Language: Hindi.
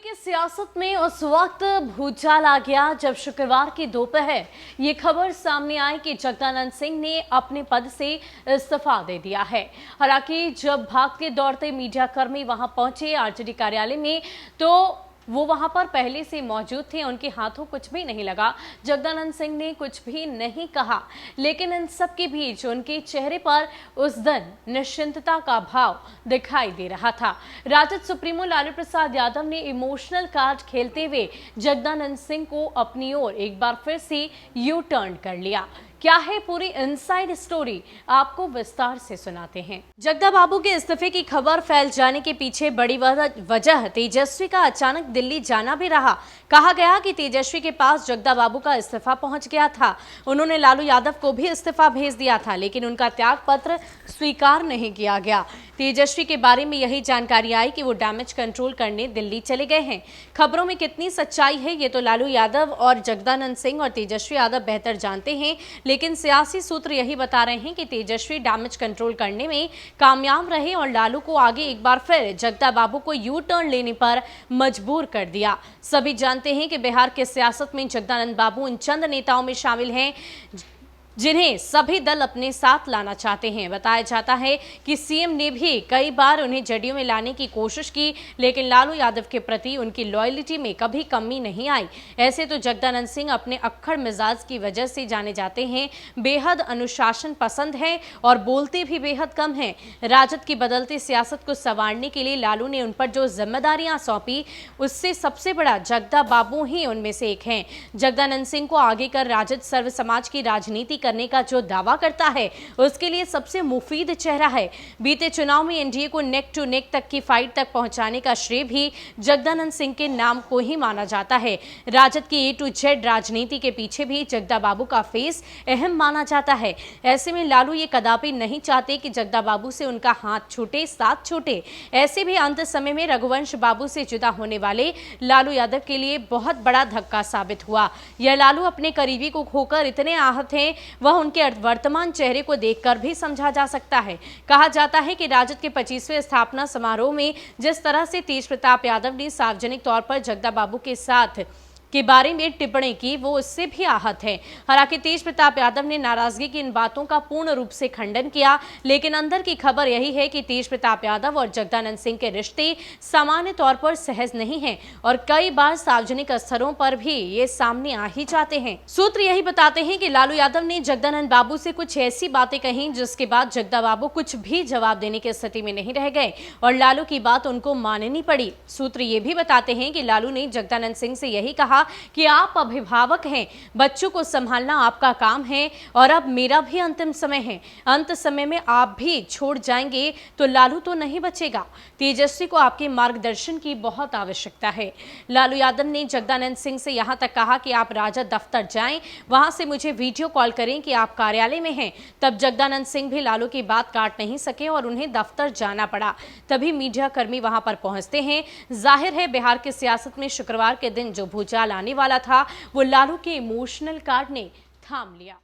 की सियासत में उस वक्त भूचाल आ गया जब शुक्रवार की दोपहर ये खबर सामने आई कि जगदानंद सिंह ने अपने पद से इस्तीफा दे दिया है। हालांकि जब भागते दौड़ते मीडिया कर्मी वहां पहुंचे आरजेडी कार्यालय में तो वो वहां पर पहले से मौजूद थे, उनके हाथों कुछ भी नहीं लगा। जगदानंद सिंह ने कुछ भी नहीं कहा, लेकिन इन सब के बीच उनके चेहरे पर उस दिन निश्चिंतता का भाव दिखाई दे रहा था। राजद सुप्रीमो लालू प्रसाद यादव ने इमोशनल कार्ड खेलते हुए जगदानंद सिंह को अपनी ओर एक बार फिर से यू टर्न कर लिया। क्या है पूरी इनसाइड स्टोरी, आपको विस्तार से सुनाते हैं। जगदा बाबू के इस्तीफे की खबर फैल जाने के पीछे बड़ी वजह तेजस्वी का अचानक दिल्ली जाना भी रहा। कहा गया कि तेजस्वी के पास जगदा बाबू का इस्तीफा पहुंच गया था। उन्होंने लालू यादव को भी इस्तीफा भेज दिया था, लेकिन उनका त्याग पत्र स्वीकार नहीं किया गया। तेजस्वी के बारे में यही जानकारी आई कि वो डैमेज कंट्रोल करने दिल्ली चले गए हैं। खबरों में कितनी सच्चाई है ये तो लालू यादव और जगदानंद सिंह और तेजस्वी यादव बेहतर जानते हैं, लेकिन सियासी सूत्र यही बता रहे हैं कि तेजस्वी डैमेज कंट्रोल करने में कामयाब रहे और लालू को आगे एक बार फिर जगदा बाबू को यू टर्न लेने पर मजबूर कर दिया। सभी जानते हैं कि बिहार के सियासत में जगदानंद बाबू उन चंद नेताओं में शामिल हैं जिन्हें सभी दल अपने साथ लाना चाहते हैं। बताया जाता है कि सीएम ने भी कई बार उन्हें जदयू में लाने की कोशिश की, लेकिन लालू यादव के प्रति उनकी लॉयल्टी में कभी कमी नहीं आई। ऐसे तो जगदानंद सिंह अपने अक्खड़ मिजाज की वजह से जाने जाते हैं, बेहद अनुशासन पसंद हैं और बोलते भी बेहद कम हैं। राजद की बदलती सियासत को संवारने के लिए लालू ने उन पर जो जिम्मेदारियां सौंपी, उससे सबसे बड़ा जगदा बाबू ही उनमें से एक हैं। जगदानंद सिंह को आगे कर राजद सर्व समाज की राजनीति करने का जो दावा करता है, उसके लिए सबसे मुफीद चेहरा है। बीते चुनाव में एनडीए को नेक टू नेक तक की फाइट तक पहुंचाने का श्रेय भी जगदानंद सिंह के नाम को ही माना जाता है। राजद की ए टू जेड राजनीति के पीछे भी जगदा बाबू का फेस अहम माना जाता है। ऐसे में लालू ये कदापि नहीं चाहते कि जगदा बाबू से उनका हाथ छूटे, साथ छूटे। ऐसे भी अंत समय में रघुवंश बाबू से जुदा होने वाले लालू यादव के लिए बहुत बड़ा धक्का साबित हुआ। यह लालू अपने करीबी को खोकर इतने आहत हैं, वह उनके वर्तमान चेहरे को देखकर भी समझा जा सकता है। कहा जाता है कि राजद के 25वें स्थापना समारोह में जिस तरह से तेज प्रताप यादव ने सार्वजनिक तौर पर जगदा बाबू के साथ के बारे में टिप्पणी की, वो उससे भी आहत है। हालांकि तेज प्रताप यादव ने नाराजगी की इन बातों का पूर्ण रूप से खंडन किया, लेकिन अंदर की खबर यही है कि तेज प्रताप यादव और जगदानंद सिंह के रिश्ते सामान्य तौर पर सहज नहीं हैं और कई बार सार्वजनिक स्तरों पर भी ये सामने आ ही जाते हैं। सूत्र यही बताते हैं कि लालू यादव ने जगदानंद बाबू से कुछ ऐसी बातें कही जिसके बाद जगदा बाबू कुछ भी जवाब देने की स्थिति में नहीं रह गए और लालू की बात उनको माननी पड़ी। सूत्र ये भी बताते हैं कि लालू ने जगदानंद सिंह से यही कहा कि आप अभिभावक हैं, बच्चों को संभालना आपका काम है और अब मेरा भी अंतिम समय है। अंत समय में आप भी छोड़ जाएंगे तो लालू तो नहीं बचेगा। तेजस्वी को आपके मार्गदर्शन की बहुत आवश्यकता है। लालू यादव ने जगदानंद सिंह से यहां तक कहा कि आप राजद दफ्तर जाएं, वहां से मुझे वीडियो कॉल करें कि आप कार्यालय में हैं। तब जगदानंद सिंह भी लालू की बात काट नहीं सके और उन्हें दफ्तर जाना पड़ा। तभी मीडिया कर्मी वहां पर पहुंचते हैं। जाहिर है बिहार की सियासत में शुक्रवार के दिन जो भूचाल आने वाला था, वो लालू के इमोशनल कार्ड ने थाम लिया।